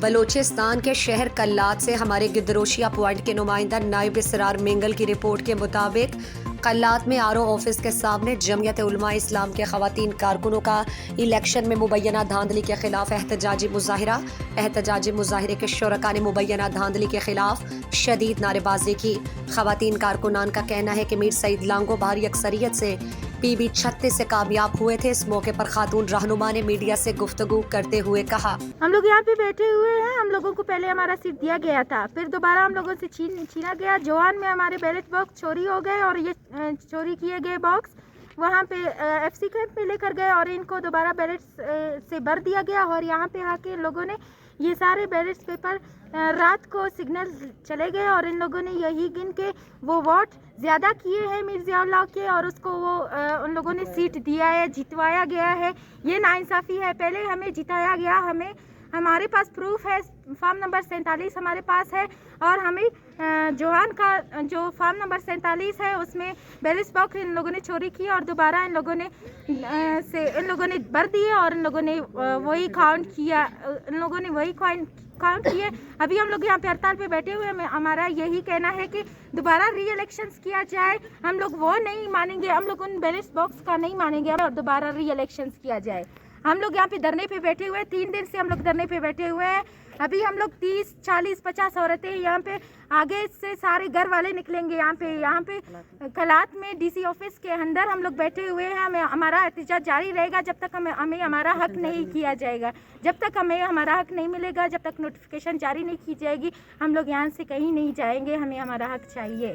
بلوچستان کے شہر کلات سے ہمارے گدروشیہ پوائنٹ کے نمائندہ نائب اسرار مینگل کی رپورٹ کے مطابق کلات میں آر او آفس کے سامنے جمعیت علماء اسلام کے خواتین کارکنوں کا الیکشن میں مبینہ دھاندلی کے خلاف احتجاجی مظاہرے کے شرکاء نے مبینہ دھاندلی کے خلاف شدید نعرے بازی کی۔ خواتین کارکنان کا کہنا ہے کہ میر سعید لانگو بھاری اکثریت سے پی بی 36 سے کامیاب ہوئے تھے۔ اس موقع پر خاتون رہنما نے میڈیا سے گفتگو کرتے ہوئے کہا، ہم لوگ یہاں پہ بیٹھے ہوئے ہیں، ہم لوگوں کو پہلے ہمارا سیٹ دیا گیا تھا، پھر دوبارہ ہم لوگوں سے چھینا گیا۔ جوان میں ہمارے بیلٹ باکس چوری ہو گئے اور یہ چوری کیے گئے باکس وہاں پہ ایف سی کیمپ میں لے کر گئے اور ان کو دوبارہ بیلٹ سے بھر دیا گیا اور یہاں پہ آ کے لوگوں نے یہ سارے بیلٹ پیپر رات کو سگنل چلے گئے اور ان لوگوں نے یہی گن کے وہ ووٹ زیادہ کیے ہیں میر ضیاء اللہ کے اور اس کو وہ ان لوگوں نے سیٹ دیا ہے، جتوایا گیا ہے۔ یہ ناانصافی ہے، پہلے ہمیں جتایا گیا، ہمارے پاس پروف ہے، فارم نمبر 47 ہمارے پاس ہے اور ہمیں جوہان کا جو فارم نمبر 47 ہے اس میں بیلٹ باکس ان لوگوں نے چوری کی اور دوبارہ ان لوگوں نے بھر دیے اور ان لوگوں نے وہی کاؤنٹ کیا، کیے۔ ابھی ہم لوگ یہاں پہ ہڑتال پہ بیٹھے ہوئے ہیں، ہمارا یہی کہنا ہے کہ دوبارہ ری الیکشنز کیا جائے۔ ہم لوگ وہ نہیں مانیں گے، ہم لوگ ان بیلٹ باکس کا نہیں مانیں گے اور دوبارہ ری الیکشنز کیا جائے۔ ہم لوگ یہاں پہ دھرنے پہ بیٹھے ہوئے ہیں، 3 دن سے ہم لوگ دھرنے پہ بیٹھے ہوئے ہیں۔ ابھی ہم لوگ 30 40 50 عورتیں یہاں پہ آگے سے سارے گھر والے نکلیں گے یہاں پہ کلات میں ڈی سی آفس کے اندر ہم لوگ بیٹھے ہوئے ہیں۔ ہمارا احتجاج جاری رہے گا جب تک ہمیں ہمارا حق نہیں کیا جائے گا، جب تک ہمیں ہمارا حق نہیں ملے گا، جب تک نوٹیفیکیشن جاری نہیں کی جائے گی، ہم لوگ یہاں سے کہیں نہیں جائیں گے، ہمیں ہمارا حق چاہیے۔